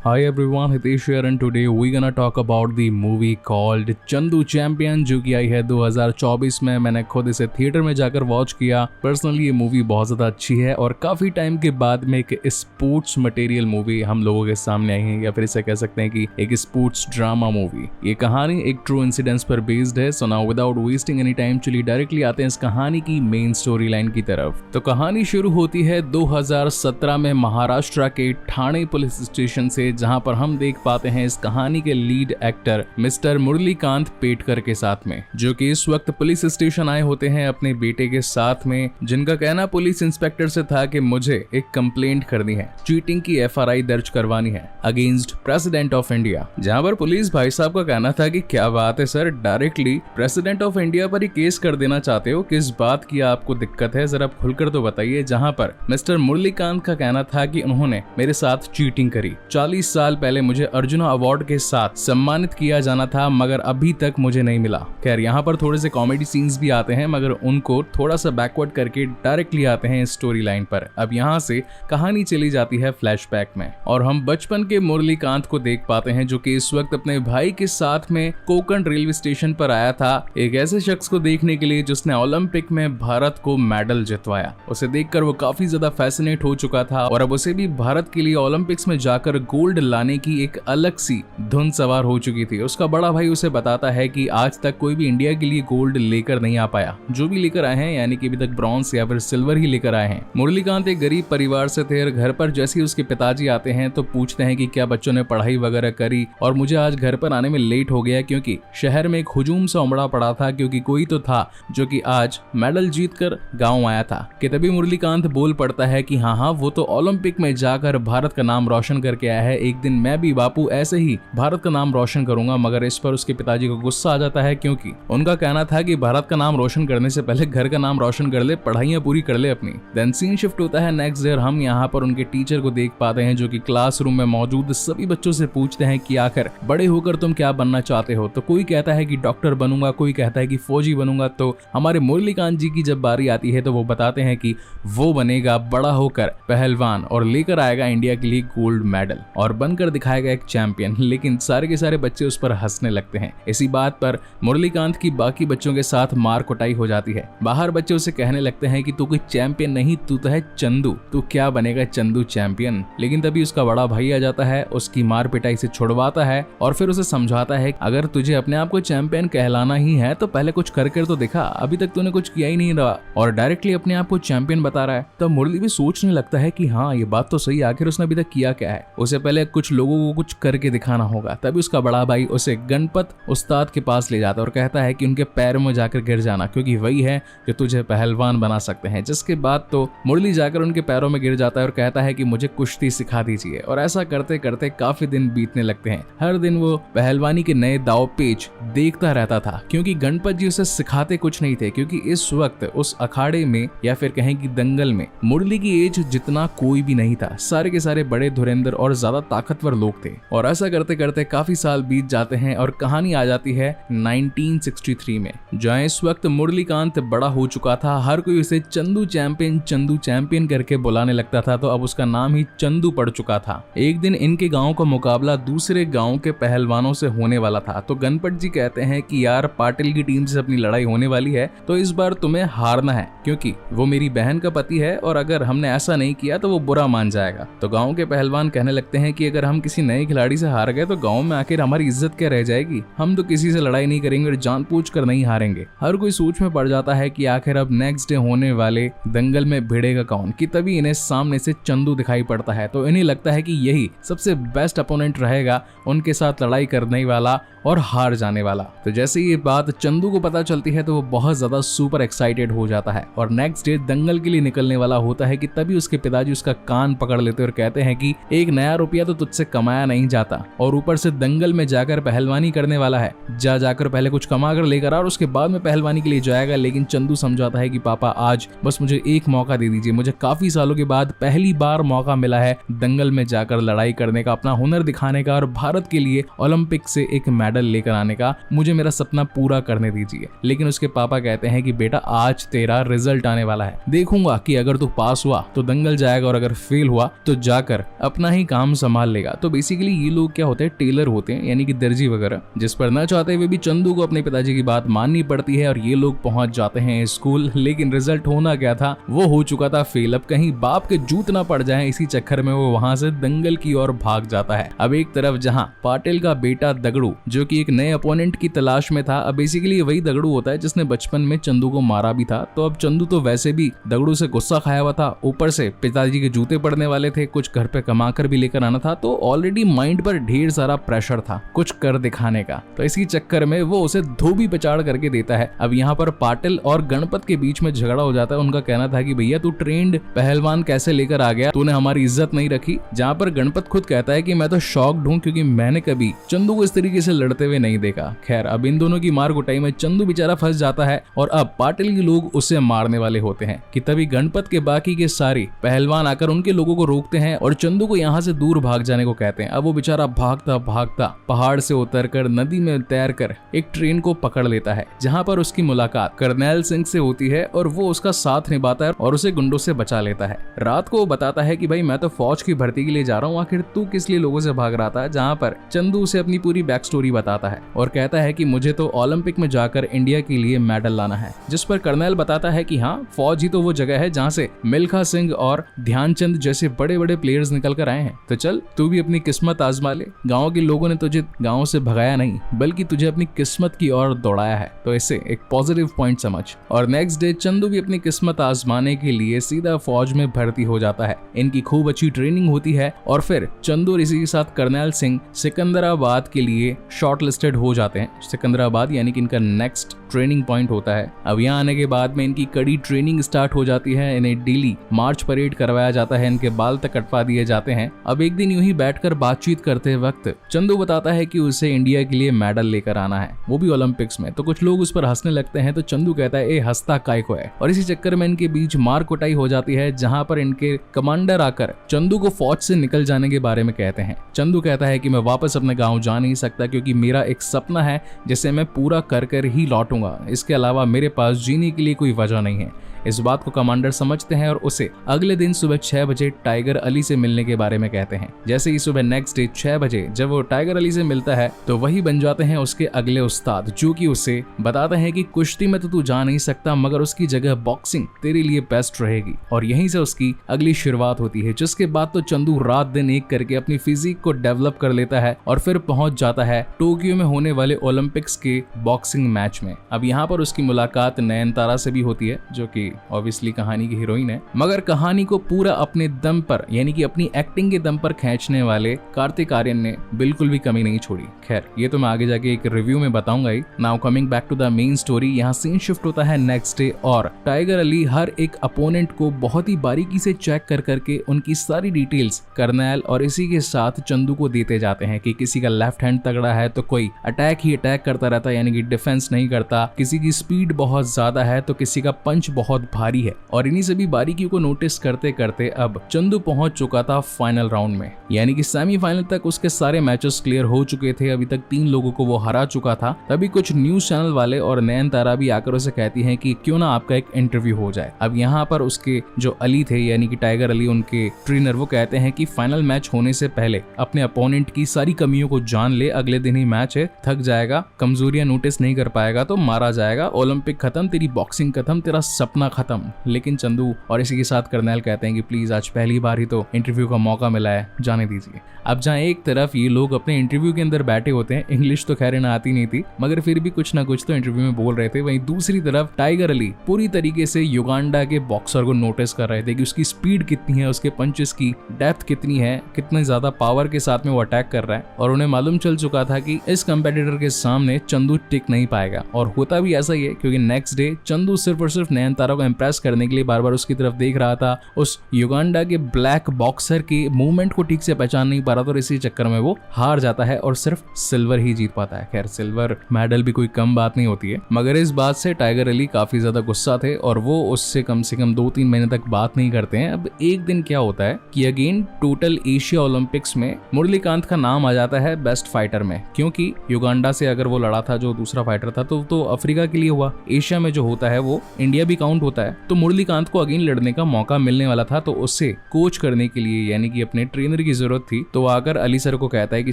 Hi everyone, Hitesh here and today we're gonna talk about the movie called Chandu champion जो कि आई है 2024 में। मैंने खुद इसे थिएटर में जाकर वॉच किया। पर्सनली ये मूवी बहुत ज़्यादा अच्छी है और काफ़ी टाइम के बाद में एक स्पोर्ट्स मटेरियल मूवी हम लोगों के सामने आई है, या फिर इसे कह सकते हैं कि एक स्पोर्ट्स ड्रामा मूवी। ये कहानी एक ट्रू इंसिडेंट्स पर बेस्ड है। So now without wasting any time चलिए डायरेक्टली आते हैं इस कहानी की मेन स्टोरी लाइन की तरफ। तो कहानी शुरू होती है 2017 में महाराष्ट्र के ठाणे पुलिस स्टेशन से, जहां पर हम देख पाते हैं इस कहानी के lead actor mister Murlikant Petkar के साथ में, जो कि इस वक्त पुलिस स्टेशन आए होते हैं अपने बेटे के साथ में, जिनका कहना पुलिस इंस्पेक्टर से था कि मुझे एक कंप्लेंट करनी है, चीटिंग की एफआईआर दर्ज करवानी है अगेंस्ट प्रेसिडेंट ऑफ इंडिया। जहां पर पुलिस भाई साहब का कहना था कि क्या बात है sir, directly president of India पर ही केस कर देना चाहते हो, किस बात की आपको दिक्कत है, जरा खुलकर तो बताइए। जहां पर मिस्टर मुरलीकांत का कहना था कि उन्होंने मेरे साथ चीटिंग करी। 40 साल पहले मुझे अर्जुना अवार्ड के साथ सम्मानित किया जाना था, मगर अभी तक मुझे नहीं मिला। खैर यहाँ पर थोड़े से कॉमेडी सीन्स भी आते हैं, मगर उनको थोड़ा सा बैकवर्ड करके डायरेक्टली आते हैं स्टोरी लाइन पर। अब यहाँ से कहानी चली जाती है फ्लैशबैक में और हम बचपन के मुरलीकांत को देख पाते हैं, जो कि इस वक्त अपने भाई के साथ में कोंकण रेलवे स्टेशन पर आया था एक ऐसे शख्स को देखने के लिए जिसने ओलंपिक में भारत को मेडल जितवाया। उसे देखकर वो काफी ज्यादा फैसिनेट हो चुका था और अब उसे भी भारत के लिए ओलंपिक्स में जाकर गोल्ड लाने की एक अलग सी धुन सवार हो चुकी थी। उसका बड़ा भाई उसे बताता है कि आज तक कोई भी इंडिया के लिए गोल्ड लेकर नहीं आ पाया, जो भी लेकर आए हैं यानी कि अभी तक ब्रॉन्ज या फिर सिल्वर ही लेकर आए हैं। मुरलीकांत एक गरीब परिवार से थे और घर पर जैसे ही उसके पिताजी आते हैं तो पूछते हैं कि क्या बच्चों ने पढ़ाई वगैरह करी, और मुझे आज घर पर आने में लेट हो गया क्योंकि शहर में एक हुजूम सा उमड़ा पड़ा था, क्योंकि कोई तो था जो कि आज मेडल जीतकर गाँव आया था। कि तभी मुरलीकांत बोल पड़ता है कि हाँ वो तो ओलंपिक में जाकर भारत का नाम रोशन करके आया है, एक दिन मैं भी बापू ऐसे ही भारत का नाम रोशन करूंगा। मगर इस पर उसके पिताजी को गुस्सा आ जाता है, क्योंकि उनका कहना था कि भारत का नाम रोशन करने से पहले घर का नाम रोशन कर ले, पढ़ाइयां पूरी कर ले अपनी। देन सीन शिफ्ट होता है नेक्स्ट डे और हम यहाँ पर उनके टीचर को देख पाते हैं, जो कि क्लासरूम में मौजूद सभी बच्चों से पूछते हैं कि आखिर बड़े होकर तुम क्या बनना चाहते हो। तो कोई कहता है कि डॉक्टर बनूंगा, कोई कहता है कि फौजी बनूंगा। तो हमारे मुरलीकांत जी की जब बारी आती है तो वो बताते हैं कि वो बनेगा बड़ा होकर पहलवान और लेकर आएगा इंडिया के लिए गोल्ड मेडल और बनकर दिखाएगा एक चैंपियन। लेकिन सारे के सारे बच्चे उस पर हंसने लगते हैं। इसी बात पर मुरलीकांत की बाकी बच्चों के साथ मार कुटाई हो जाती है। बाहर बच्चे उसे कहने लगते हैं कि तू कोई चैंपियन नहीं, तू तो है चंदू, तू क्या बनेगा चंदू चैंपियन। लेकिन तभी उसका बड़ा भाई आ जाता है, उसकी मार पिटाई से छुड़वाता है और फिर उसे समझाता है अगर तुझे अपने आप को चैंपियन कहलाना ही है तो पहले कुछ करके तो दिखा, अभी तक तूने कुछ किया ही नहीं रहा और डायरेक्टली अपने आप को चैंपियन बता रहा है। तब मुरली भी सोचने लगता है कि हाँ ये बात तो सही, आखिर उसने अभी तक किया क्या है, उसे पहले कुछ लोगों को कुछ करके दिखाना होगा। तभी उसका बड़ा भाई उसे गणपत उस्ताद के पास ले जाता है और कहता है कि उनके पैरों में जाकर गिर जाना, क्योंकि वही है जो तुझे पहलवान बना सकते हैं। जिसके बाद तो मुरली जाकर उनके पैरों में गिर जाता है और कहता है कि मुझे कुश्ती सिखा दीजिए। और ऐसा करते करते काफी दिन बीतने लगते हैं। हर दिन वो पहलवानी के नए दाव पेच देखता रहता था, क्योंकि गणपत जी उसे सिखाते कुछ नहीं थे, क्योंकि इस वक्त उस अखाड़े में या फिर कहें कि दंगल में मुरली की एज जितना कोई भी नहीं था। सारे के सारे बड़े धुरंधर और ज्यादा ताकतवर लोग थे। और ऐसा करते करते काफी साल बीत जाते हैं और कहानी आ जाती है 1963 में, जहाँ इस वक्त मुरलीकांत बड़ा हो चुका था। हर कोई उसे चंदू चैंपियन करके बुलाने लगता था, तो अब उसका नाम ही चंदू पड़ चुका था। एक दिन इनके गांव का मुकाबला दूसरे गांव के पहलवानों से होने वाला था, तो गणपत जी कहते हैं कि यार पाटिल की टीम से अपनी लड़ाई होने वाली है, तो इस बार तुम्हें हारना है, क्योंकि वो मेरी बहन का पति है और अगर हमने ऐसा नहीं किया तो वो बुरा मान जाएगा। तो गांव के पहलवान कहने लगते हैं कि अगर हम किसी नए खिलाड़ी से हार गए तो गांव में आखिर हमारी इज्जत क्या रह जाएगी, हम तो किसी से लड़ाई नहीं करेंगे और जानबूझकर नहीं हारेंगे। हर कोई सोच में पड़ जाता है कि आखिर अब नेक्स्ट डे होने वाले दंगल में भिड़ेगा कौन। कि तभी इन्हें सामने से चंदू दिखाई पड़ता है, तो इन्हें लगता है कि यही सबसे बेस्ट अपोनेंट रहेगा उनके साथ लड़ाई करने वाला और हार जाने वाला। तो जैसे ये बात चंदू को पता चलती है तो वो बहुत ज्यादा सुपर एक्साइटेड हो जाता है और नेक्स्ट डे दंगल के लिए निकलने वाला होता है। कि तभी उसके पिताजी उसका कान पकड़ लेते और कहते हैं कि एक नया रुपया तो तुझसे कमाया नहीं जाता और ऊपर से दंगल में जाकर पहलवानी करने वाला है, जाकर पहले कुछ कमा कर लेकर आ और उसके बाद में पहलवानी के लिए जाएगा। लेकिन चंदू समझाता है कि पापा आज बस मुझे एक मौका दे दीजिए, मुझे काफी सालों के बाद पहली बार मौका मिला है दंगल में जाकर लड़ाई करने का, अपना हुनर दिखाने का और भारत के लिए ओलंपिक से एक मेडल मेडल लेकर आने का, मुझे मेरा सपना पूरा करने दीजिए। लेकिन उसके पापा कहते हैं कि बेटा आज तेरा रिजल्ट आने वाला है, देखूंगा कि अगर तू पास हुआ तो दंगल जाएगा और अगर फेल हुआ तो जाकर अपना ही काम संभाल लेगा। तो बेसिकली ये लोग क्या होते हैं, टेलर होते हैं यानी कि दर्जी वगैरह, जिस पर न चाहते हुए भी चंदू को अपने पिताजी की बात माननी पड़ती है और ये लोग पहुंच जाते हैं स्कूल। लेकिन रिजल्ट होना क्या था, वो हो चुका था फेल। अब कहीं बाप के जूत ना पड़ जाए इसी चक्कर में वो वहां से दंगल की ओर भाग जाता है। अब एक तरफ जहां पाटिल का बेटा दगड़ू जो कि एक नए अपोनेंट की तलाश में था, अब बेसिकली वही दगड़ू होता है जिसने बचपन में चंदू को मारा भी था। तो अब चंदू तो वैसे भी दगड़ू से गुस्सा खाया हुआ था, ऊपर से पिताजी के जूते पड़ने वाले थे, कुछ घर पे कमा कर भी लेकर आना था, तो ऑलरेडी माइंड पर ढेर सारा प्रेशर था कुछ कर दिखाने का। तो इसी चक्कर में वो उसे धोबी पचाड़ करके देता है। अब यहाँ पर पाटिल और गणपत के बीच में झगड़ा हो जाता है। उनका कहना था कि भैया तू ट्रेंड पहलवान कैसे लेकर आ गया, तूने हमारी इज्जत नहीं रखी। जहाँ पर गणपत खुद कहता है कि मैं तो शॉक्ड हूँ क्योंकि मैंने कभी चंदू को इस तरीके से लड़ते हुए नहीं देखा। खैर अब इन दोनों की मार कुटाई में चंदू बेचारा फंस जाता है और अब पाटिल के लोग उसे मारने वाले होते हैं कि तभी गणपत के बाकी के सारे पहलवान आकर उनके लोगों को रोकते हैं और चंदू को यहाँ से दूर भाग जाने को कहते हैं। अब वो बेचारा भागता भागता पहाड़ से उतरकर नदी में तैरकर एक ट्रेन को पकड़ लेता है, जहाँ पर उसकी मुलाकात करनैल सिंह से होती है और वो उसका साथ निभाता है और उसे गुंडों से बचा लेता है। रात को वो बताता है कि भाई मैं तो फौज की भर्ती के लिए जा रहा हूँ, आखिर तू किस लिए लोगों से भाग रहा था। जहाँ पर चंदू उसे अपनी पूरी बैक स्टोरी बताता है और कहता है कि मुझे तो ओलंपिक में जाकर इंडिया के लिए मेडल लाना है। जिस पर कर्नल बताता है कि हाँ, फौज ही तो वो जगह है जहाँ से मिल्खा सिंह और ध्यानचंद जैसे बड़े बड़े प्लेयर्स निकल कर आए हैं, तो चल तू भी अपनी किस्मत आजमा ले। गाँव के लोगों ने तुझे गाँव से भगाया नहीं बल्कि तुझे अपनी किस्मत की ओर दौड़ाया है, तो इसे एक पॉजिटिव पॉइंट समझ। और नेक्स्ट डे चंदू भी अपनी किस्मत आजमाने के लिए सीधा फौज में भर्ती हो जाता है। इनकी खूब अच्छी ट्रेनिंग होती है और फिर चंदू और इसी के साथ करनैल सिंह सिकंदराबाद के लिए शॉर्ट लिस्टेड हो जाते हैं। सिकंदराबाद यानी कि इनका नेक्स्ट ट्रेनिंग पॉइंट होता है। अब यहाँ आने के बाद में इनकी कड़ी ट्रेनिंग स्टार्ट हो जाती है। इन्हें डेली मार्च परेड करवाया जाता है, इनके बाल तक कटवा दिए जाते हैं। अब एक दिन यूं ही बैठकर बातचीत करते वक्त चंदू बताता है कि उसे इंडिया के लिए मेडल लेकर आना है, वो भी ओलंपिक्स में। तो कुछ लोग उस पर हंसने लगते हैं, तो चंदू कहता है ए हंसता काय को है। और इसी चक्कर में इनके बीच मार कुटाई हो जाती है, जहां पर इनके कमांडर आकर चंदू को फौज से निकल जाने के बारे में कहते हैं। चंदू कहता है कि मैं वापस अपने गाँव जा नहीं सकता क्योंकि मेरा एक सपना है जिसे मैं पूरा कर कर ही लौटूंगा, इसके अलावा मेरे पास जीने के लिए कोई वजह नहीं है। इस बात को कमांडर समझते हैं और उसे अगले दिन सुबह 6 बजे टाइगर अली से मिलने के बारे में कहते हैं। जैसे ही सुबह नेक्स्ट डे 6 बजे जब वो टाइगर अली से मिलता है तो वही बन जाते हैं उसके अगले उस्ताद, जो कि उसे बताते हैं कि कुश्ती में तो तू जा नहीं सकता मगर उसकी जगह बॉक्सिंग तेरे लिए बेस्ट रहेगी। और यहीं से उसकी अगली शुरुआत होती है, जिसके बाद तो चंदू रात दिन एक करके अपनी फिजिक को डेवलप कर लेता है और फिर पहुंच जाता है टोक्यो में होने वाले ओलंपिक्स के बॉक्सिंग मैच में। अब यहाँ पर उसकी मुलाकात नयनतारा से भी होती है, जो कि ऑब्वियसली कहानी की हीरोइन है, मगर कहानी को पूरा अपने दम पर यानी कि अपनी एक्टिंग के दम पर खींचने वाले कार्तिक आर्यन ने बिल्कुल भी कमी नहीं छोड़ी। खैर ये तो मैं आगे जाके एक रिव्यू में बताऊंगा ही। Now coming back to the main story, यहाँ सीन शिफ्ट होता है नेक्स्ट डे और टाइगर अली हर एक अपोनेंट को बहुत ही बारीकी से चेक कर करके उनकी सारी डिटेल्स कर्नैल और इसी के साथ चंदू को देते जाते हैं कि किसी का लेफ्ट हैंड तगड़ा है तो कोई अटैक ही अटैक करता रहता है यानी कि डिफेंस नहीं करता, किसी की स्पीड बहुत ज्यादा है तो किसी का पंच बहुत भारी है। और इन्हीं सभी बारीकियों को नोटिस करते करते अब चंदू पहुंच चुका था फाइनल राउंड में, यानी कि सेमीफाइनल तक उसके सारे मैचेस क्लियर हो चुके थे। अभी तक 3 लोगों को वो हरा चुका था। तभी कुछ न्यूज चैनल वाले और नयनतारा भी आकर उसे कहती हैं कि क्यों ना आपका एक इंटरव्यू हो जाए। अब यहाँ पर उसके जो अली थे यानी कि टाइगर अली, उनके ट्रेनर, वो कहते हैं कि फाइनल मैच होने से पहले अपने अपोनेंट की सारी कमियों को जान ले, अगले दिन ही मैच है, थक जाएगा, कमजोरियां नोटिस नहीं कर पाएगा तो मारा जाएगा, ओलंपिक खत्म, तेरी बॉक्सिंग खत्म, तेरा सपना खत्म। लेकिन चंदू और इसी के साथ कर्नैल कहते हैं कि प्लीज आज पहली बार ही तो इंटरव्यू का मौका मिला है, जाने दीजिए। अब जहाँ एक तरफ ये लोग अपने इंटरव्यू के अंदर बैठे होते हैं, इंग्लिश तो खैर आती नहीं थी मगर फिर भी कुछ ना कुछ तो इंटरव्यू में बोल रहे थे, वहीं दूसरी तरफ टाइगर अली पूरी तरीके से युगांडा के बॉक्सर को नोटिस कर रहे थे कि उसकी स्पीड कितनी है, उसके पंचेस की डेप्थ कितनी है, कितने ज्यादा पावर के साथ में वो अटैक कर रहा है। और उन्हें मालूम चल चुका था कि इस कंपेटिटर के सामने चंदू टिक नहीं पाएगा। और होता भी ऐसा ही है क्योंकि नेक्स्ट डे चंदू सिर्फ और सिर्फ नयनतारा को इम्प्रेस करने के लिए बार बार उसकी तरफ देख रहा था। उस युगांडा के ब्लैक बॉक्सर के मूवमेंट को ठीक से पहचान नहीं पा रहा था और इसी चक्कर में वो हार जाता है और सिर्फ सिल्वर ही जीत पाता है। खैर सिल्वर मेडल भी कोई कम बात नहीं होती है, मगर इस बात से टाइगर अली काफी ज्यादा गुस्सा थे और वो उससे कम से कम 2-3 महीने तक बात नहीं करते हैं। अब एक दिन क्या होता है कि अगेन टोटल एशिया ओलंपिक्स में मुरलीकांत का नाम आ जाता है बेस्ट फाइटर में, क्योंकि युगांडा से अगर वो लड़ा था जो दूसरा फाइटर था तो अफ्रीका के लिए हुआ। एशिया में जो होता है वो इंडिया भी काउंट होता है। तो मुरलीकांत को अगेन लड़ने का मौका मिलने वाला था, तो उससे कोच करने के लिए यानी कि अपने ट्रेनर की जरूरत थी। तो आकर अली सर को कहता है कि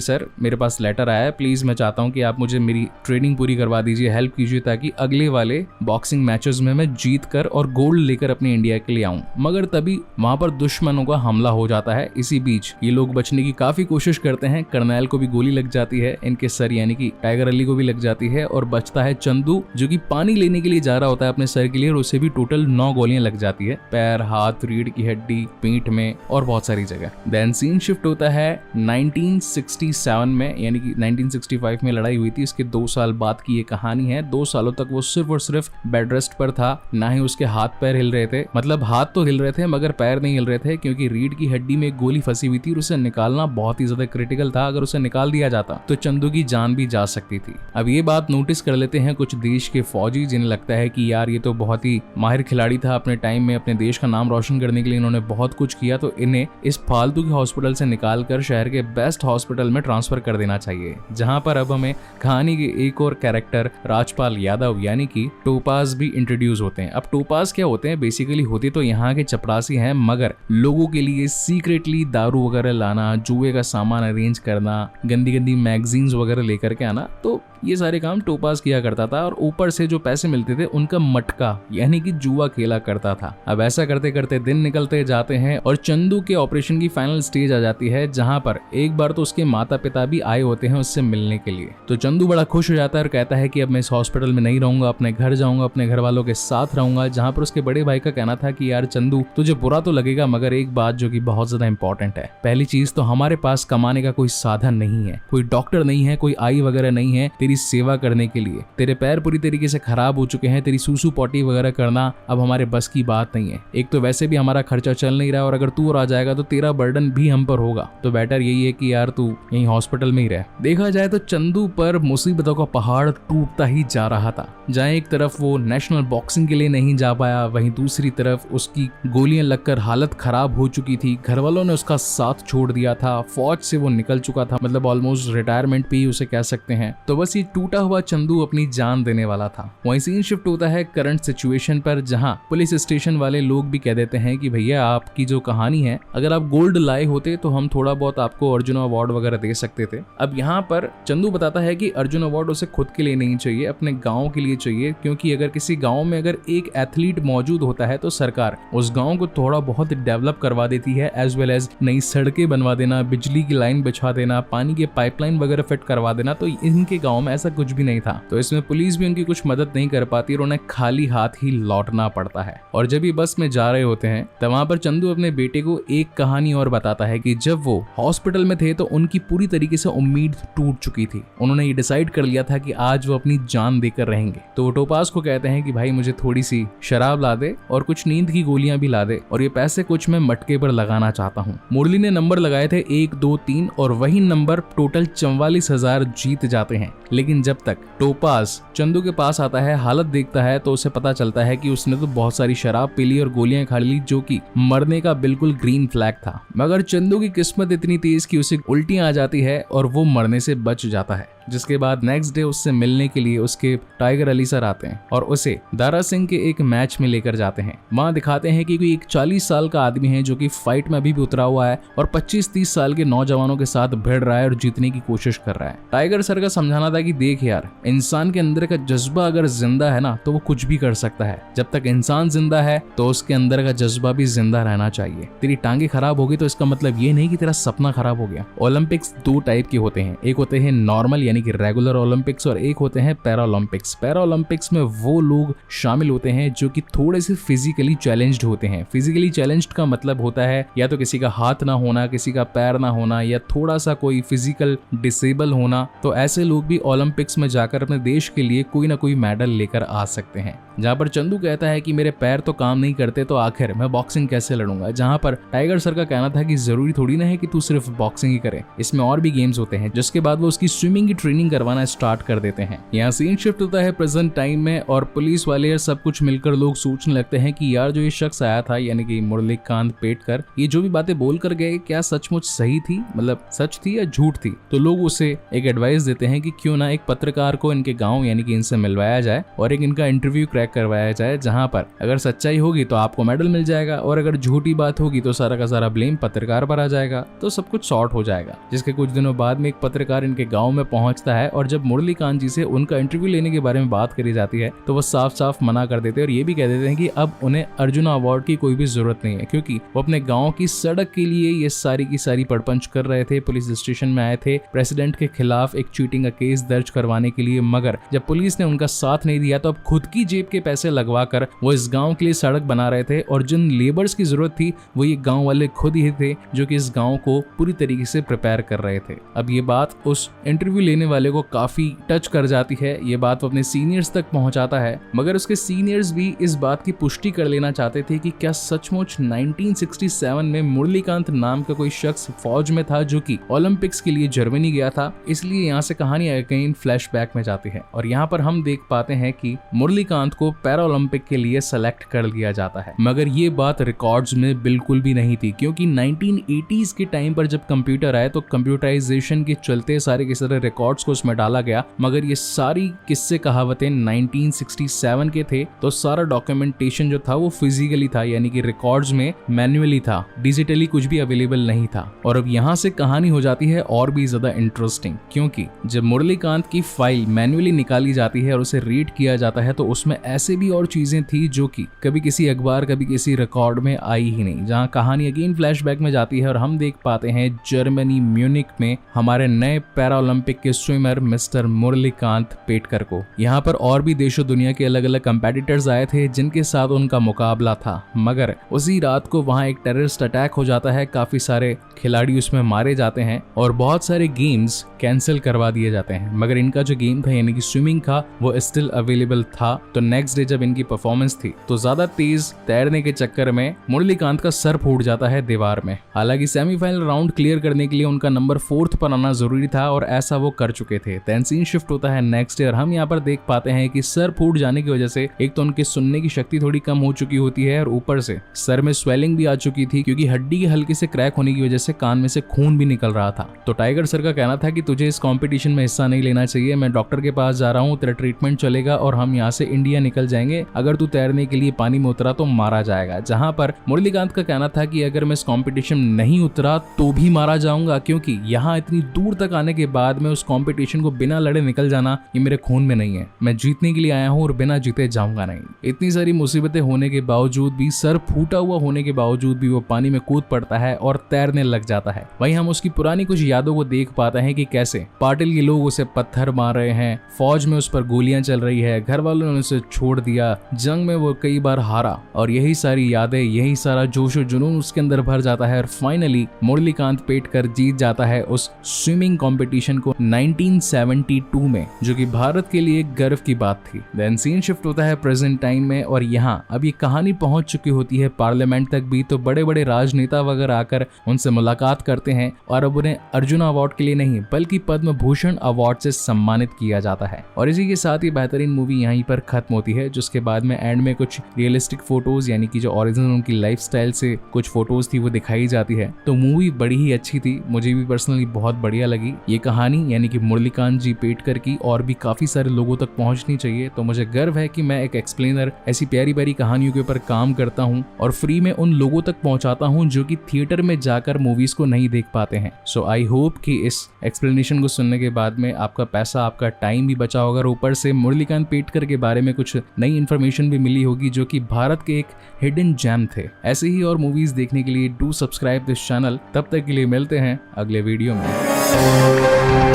सर मेरे पास लेटर आया है, प्लीज मैं चाहता हूं कि आप मुझे मेरी ट्रेनिंग पूरी करवा दीजिए, हेल्प कीजिए ताकि अगले वाले बॉक्सिंग मैचेस में मैं जीत कर और गोल्ड लेकर अपने इंडिया के लिए आऊं। मगर तभी वहां पर दुश्मनों का हमला हो जाता है। इसी बीच ये लोग बचने की काफी कोशिश करते हैं। कर्नैल को भी गोली लग जाती है, इनके सर यानी कि टाइगर अली को भी लग जाती है और बचता है चंदू, जो कि पानी लेने के लिए जा रहा होता है अपने सर के लिए और उसे भी टोटल 9 गोलियां लग जाती है, पैर, हाथ, रीढ़ की हड्डी, पीठ में और बहुत सारी जगह। देन सीन शिफ्ट होता है 1967 में, यानी कि 1965 में लड़ाई हुई थी, इसके 2 साल बाद की ये कहानी है। 2 सालों तक वो सिर्फ और सिर्फ बेड रेस्ट पर था, ना ही उसके हाथ पैर हिल रहे थे। मतलब हाथ तो हिल रहे थे मगर पैर नहीं हिल रहे थे, क्योंकि रीढ़ की हड्डी में एक गोली फंसी हुई थी और उसे निकालना बहुत ही ज्यादा क्रिटिकल था। अगर उसे निकाल दिया जाता तो चंदू की जान भी जा सकती थी। अब ये बात नोटिस कर लेते हैं कुछ देश के फौजी, जिन्हें लगता है कि यार ये तो बहुत ही माहिर खिलाड़ी था, अपने टाइम में अपने देश का नाम रोशन करने के लिए इन्होंने बहुत कुछ किया, तो इन्हें इस फालतू के हॉस्पिटल से निकालकर शहर के बेस्ट हॉस्पिटल में ट्रांसफर कर देना चाहिए। जहां पर अब हमें कहानी के एक और कैरेक्टर राजपाल यादव यानी कि टोपाज भी इंट्रोड्यूस होते हैं। अब टोपाज क्या होते हैं? बेसिकली होते तो यहाँ के चपरासी हैं, मगर लोगों के लिए सीक्रेटली दारू वगैरह लाना, जुए का सामान अरेंज करना, गंदी गंदी मैगजीन्स वगैरह लेकर के आना, तो ये सारे काम टोपाज किया करता था और ऊपर से जो पैसे मिलते थे उनका मटका यानी कि जुआ खेला करता था। अब ऐसा करते करते दिन निकलते जाते हैं और चंदू के ऑपरेशन की फाइनल स्टेज आ जाती है, जहां पर एक बार तो उसके माता पिता भी आए होते हैं उससे मिलने के लिए। तो चंदू बड़ा खुश हो जाता है और कहता है कि अब मैं इस हॉस्पिटल में नहीं रहूंगा, अपने घर जाऊंगा, अपने घर वालों के साथ रहूंगा। जहां पर उसके बड़े भाई का कहना था कि यार चंदू तुझे बुरा तो लगेगा, मगर एक बात जो कि बहुत ज्यादा इंपॉर्टेंट है, पहली चीज तो हमारे पास कमाने का कोई साधन नहीं है, कोई डॉक्टर नहीं है, कोई आई वगैरह नहीं है तेरी सेवा करने के लिए। तेरे पैर पूरी तरीके से खराब हो चुके हैं, तेरी सूसू पॉटी वगैरह करना अब हमारे बस की बात नहीं है। एक तो वैसे भी हमारा खर्चा चल नहीं रहा और अगर तू और आ जाएगा तो तेरा बर्डन भी हम पर होगा, तो बेटर यही है कि यार तू यहीं हॉस्पिटल में ही रह। देखा जाए तो चंदू पर मुसीबतों का पहाड़ टूटता ही जा रहा था। जहाँ एक तरफ वो नेशनल बॉक्सिंग के लिए नहीं जा पाया, वहीं दूसरी तरफ उसकी गोलियां लगकर हालत खराब हो चुकी थी, घर वालों ने उसका साथ छोड़ दिया था, फौज से वो निकल चुका था, मतलब ऑलमोस्ट रिटायरमेंट पे ही उसे कह सकते हैं। तो बस ये टूटा हुआ चंदू अपनी जान देने वाला था। वहीं सीन शिफ्ट होता है करंट सिचुएशन पर, जहां पुलिस स्टेशन वाले लोग भी कह देते हैं कि भैया आपकी जो कहानी है, अगर आप गोल्ड लाए होते तो हम थोड़ा बहुत आपको अर्जुन अवार्ड वगैरह दे सकते थे। अब यहाँ पर चंदू बताता है कि अर्जुन अवार्ड उसे खुद के लिए नहीं चाहिए, अपने गाँव के लिए चाहिए, क्योंकि अगर किसी गाँव में अगर एक एथलीट मौजूद होता है तो सरकार उस गाँव को थोड़ा बहुत डेवलप करवा देती है, एज वेल एज नई सड़कें बनवा देना, बिजली की लाइन बिछा देना, पानी के पाइपलाइन वगैरह फिट करवा देना। तो इनके गाँव में ऐसा कुछ भी नहीं था, तो इसमें पुलिस भी उनकी कुछ मदद नहीं कर पाती और उन्हें खाली हाथ ही लौटना पड़ता है। और जब ये बस में जा रहे होते हैं तब वहां पर चंदू अपने बेटे को एक कहानी और बताता है कि जब वो हॉस्पिटल में थे तो उनकी पूरी तरीके से उम्मीद टूट चुकी थी। उन्होंने ये डिसाइड कर लिया था कि आज वो अपनी जान देकर रहेंगे। तो वो टोपाज को कहते हैं कि भाई मुझे थोड़ी सी शराब ला दे और कुछ नींद की गोलियां भी ला दे, और ये पैसे कुछ मैं मटके पर लगाना चाहता हूँ। मुरली ने नंबर लगाए थे 1, 2, 3 और वही नंबर टोटल 44,000 जीत जाते हैं। लेकिन जब तक टोपाज चंदू के पास आता है, हालत देखता है, तो उसे पता चलता है कि उसने तो बहुत सारी शराब पी ली और गोलियां खा ली, जो कि मरने का बिल्कुल ग्रीन फ्लैग था। मगर चंदू की किस्मत इतनी तेज कि उसे उल्टियां आ जाती है और वो मरने से बच जाता है। जिसके बाद नेक्स्ट डे उससे मिलने के लिए उसके टाइगर अली सर आते हैं और उसे दारा सिंह के एक मैच में लेकर जाते हैं। वहां दिखाते हैं कि कोई एक 40 साल का आदमी है जो कि फाइट में अभी भी उतरा हुआ है और 25-30 साल के नौजवानों के साथ भिड़ रहा है और जीतने की कोशिश कर रहा है। टाइगर सर का समझाना था कि देख यार, इंसान के अंदर का जज्बा अगर जिंदा है ना तो वो कुछ भी कर सकता है। जब तक इंसान जिंदा है तो उसके अंदर का जज्बा भी जिंदा रहना चाहिए। तेरी टांगे खराब होगी तो इसका मतलब ये नहीं कि तेरा सपना खराब हो गया। ओलंपिक्स 2 टाइप के होते हैं, एक होते हैं नॉर्मल यानी कि रेगुलर ओलंपिक्स, और एक होते हैं पैरा ओलंपिक्स। पैरा ओलंपिक्स में वो लोग शामिल होते हैं जो कि थोड़े से फिजिकली चैलेंज्ड होते हैं। फिजिकली चैलेंज्ड का मतलब होता है या तो किसी का हाथ ना होना, किसी का पैर ना होना, या थोड़ा सा कोई फिजिकल डिसेबल होना। तो ऐसे लोग भी ओलंपिक्स में जाकर अपने देश के लिए कोई ना कोई मेडल लेकर आ सकते हैं। जहां पर चंदू कहता है कि मेरे पैर तो काम नहीं करते तो आखिर मैं बॉक्सिंग कैसे लड़ूंगा, जहां पर टाइगर सर का कहना था कि जरूरी थोड़ी ना है कि तू सिर्फ बॉक्सिंग ही करे, इसमें और भी गेम्स होते हैं। जिसके बाद वो उसकी स्विमिंग की ट्रेनिंग करवाना स्टार्ट कर देते हैं। यहाँ सीन शिफ्ट होता है प्रेजेंट टाइम में और पुलिस वाले सब कुछ मिलकर लोग सोचने लगते हैं कि यार जो ये शख्स आया था यानी कि मुरलीकांत पेटकर, ये जो भी बातें बोल कर गए क्या सचमुच सही थी, मतलब सच थी या झूठ थी। तो लोग उसे एक एडवाइस देते हैं कि क्यों ना एक पत्रकार को इनके गाँव यानी कि इनसे मिलवाया जाए और एक इनका इंटरव्यू क्रैक करवाया जाए, जहां पर अगर सच्चाई होगी तो आपको मेडल मिल जाएगा और अगर झूठी बात होगी तो सारा का सारा ब्लेम पत्रकार पर आ जाएगा, तो सब कुछ सॉर्ट हो जाएगा। जिसके कुछ दिनों बाद में एक पत्रकार इनके गांव में पहुंचता है और जब मुरलीकांत जी से उनका इंटरव्यू लेने के बारे में बात करी जाती है तो वो साफ साफ मना कर देते हैं और ये भी कह देते हैं कि अब उन्हें अर्जुन अवार्ड की कोई भी जरूरत नहीं है, क्योंकि वो अपने गाँव की सड़क के लिए ये सारी की सारी पड़पंच कर रहे थे। पुलिस स्टेशन में आए थे प्रेसिडेंट के खिलाफ एक चीटिंग का केस दर्ज करवाने के लिए, मगर जब पुलिस ने उनका साथ नहीं दिया तो अब खुद की जेब के पैसे लगवा कर वो इस गांव के लिए सड़क बना रहे थे और जिन लेबर्स की जरूरत थी वो ये गांव वाले खुद ही थे जो कि इस गांव को पूरी तरीके से प्रिपेयर कर रहे थे। अब ये बात उस इंटरव्यू लेने वाले को काफी टच कर जाती है, ये बात वो अपने सीनियर्स तक पहुंचाता है, मगर उसके सीनियर्स भी इस बात की पुष्टि कर लेना चाहते थे कि क्या सचमुच 1967 में मुरलीकांत नाम का कोई शख्स फौज में था जो कि ओलंपिक्स के लिए जर्मनी गया था। इसलिए यहाँ से कहानी अगेन फ्लैशबैक में जाती है और यहाँ पर हम देख पाते हैं कि मुरलीकांत को पैरा ओलंपिक के लिए सेलेक्ट कर लिया जाता है, मगर ये बात रिकॉर्ड्स में बिल्कुल भी नहीं थी, क्योंकि 1980s के टाइम पर जब कंप्यूटर आए तो कंप्यूटराइजेशन के चलते सारे के सारे रिकॉर्ड्स को उसमें डाला गया, मगर ये सारी किस्से कहावतें 1967 के थे। तो सारा डॉक्यूमेंटेशन जो था वो फिजिकली था, यानी कि रिकॉर्ड्स में मैन्युअली था, डिजिटली कुछ भी अवेलेबल नहीं था। और अब यहाँ से कहानी हो जाती है और भी ज्यादा इंटरेस्टिंग, क्योंकि जब मुरलीकांत की फाइल मैन्युअली निकाली जाती है और उसे रीड किया जाता है तो उसमें ऐसे भी और चीजें थी जो कि कभी किसी अखबार कभी किसी रिकॉर्ड में आई ही नहीं। जहां कहानी अगेन फ्लैशबैक में जाती है और हम देख पाते हैं जर्मनी म्यूनिक में हमारे नए पैरा ओलंपिक के स्विमर मिस्टर मुरलीकांत पेटकर को। यहाँ पर और भी देशों दुनिया के अलग अलग कंपेटिटर्स आए थे जिनके साथ उनका मुकाबला था, मगर उसी रात को वहां एक टेररिस्ट अटैक हो जाता है, काफी सारे खिलाड़ी उसमें मारे जाते हैं और बहुत सारे गेम्स कैंसिल करवा दिए जाते हैं। मगर इनका जो गेम था यानी कि स्विमिंग था वो स्टिल अवेलेबल था। तो नेक्स्ट डे जब इनकी परफॉर्मेंस थी तो ज्यादा तेज तैरने के चक्कर में मुरलीकांत का सर फूट जाता है दीवार में। हालांकि सेमीफाइनल राउंड क्लियर करने के लिए उनका नंबर 4th पर आना जरूरी था और ऐसा वो कर चुके थे। देन सीन शिफ्ट होता है नेक्स्ट डे और हम यहाँ पर देख पाते हैं कि सर फूट जाने की वजह से एक तो उनके सुनने की शक्ति थोड़ी कम हो चुकी होती है और ऊपर से सर में स्वेलिंग भी आ चुकी थी, क्योंकि हड्डी के हल्के से क्रैक होने की वजह से कान में से खून भी निकल रहा था। तो टाइगर सर का कहना था कि तुझे इस कंपटीशन में हिस्सा नहीं लेना चाहिए, मैं डॉक्टर के पास जा रहा हूँ, तेरा ट्रीटमेंट चलेगा और हम यहाँ से इंडिया निकल जाएंगे, अगर तू तैरने के लिए पानी में उतरा तो मारा जाएगा। जहां पर मुरलीकांत का कहना था कि अगर मैं इस कंपटीशन में नहीं उतरा तो भी मारा जाऊंगा, क्योंकि यहाँ इतनी दूर तक आने के बाद में उस कंपटीशन को बिना लड़े निकल जाना ये मेरे खून में नहीं है, मैं जीतने के लिए आया हूँ और बिना जीते जाऊंगा नहीं। इतनी सारी मुसीबतें होने के बावजूद भी, सर फूटा हुआ होने के बावजूद भी वो पानी में कूद पड़ता है और तैरने लग जाता है। वहीं हम उसकी पुरानी कुछ यादों को देख पाते हैं कि कैसे पाटिल के लोग उसे पत्थर मार रहे हैं, फौज में उस पर गोलियां चल रही है, घर वालों ने उसे छोड़ दिया, जंग में वो कई बार हारा और यही सारी यादें, यही सारा जोश और जुनून उसके अंदर भर जाता है और फाइनली मुरलीकांत पेटकर जीत जाता है उस स्विमिंग कंपटीशन को 1972 में, जो कि भारत के लिए एक गर्व की बात थी। देन सीन शिफ्ट होता है प्रेजेंट टाइम में और यहाँ अब ये कहानी पहुंच चुकी होती है पार्लियामेंट तक भी। तो बड़े बड़े राजनेता वगैरह आकर उनसे मुलाकात करते हैं और अब उन्हें अर्जुन अवार्ड के लिए नहीं बल्कि पद्म भूषण अवार्ड से सम्मानित किया जाता है। और इसी के साथ ही बेहतरीन मूवी यहीं पर खत्म होती है, जिसके बाद में एंड में कुछ रियलिस्टिक फोटोज यानी कि जो ओरिजिनल उनकी लाइफस्टाइल से कुछ फोटोज थी वो दिखाई जाती है। तो मूवी बड़ी ही अच्छी थी, मुझे भी पर्सनली बहुत बढ़िया लगी। ये कहानी यानी कि मुरलीकांत जी पेटकर की और भी काफी सारे लोगों तक पहुंचनी चाहिए। तो मुझे गर्व है कि मैं एक एक्सप्लेनर ऐसी प्यारी प्यारी कहानियों के ऊपर काम करता हूँ और फ्री में उन लोगों तक पहुंचाता हूँ जो कि थिएटर में जाकर मूवीज को नहीं देख पाते हैं। सो आई होप कि इस एक्सप्लेनेशन को सुनने के बाद में आपका पैसा, आपका टाइम भी बचा होगा, ऊपर से मुरलीकांत पेटकर के बारे में कुछ नई इन्फॉर्मेशन भी मिली होगी जो कि भारत के एक हिडन जेम थे। ऐसे ही और मूवीज देखने के लिए डू सब्सक्राइब दिस चैनल। तब तक के लिए मिलते हैं अगले वीडियो में।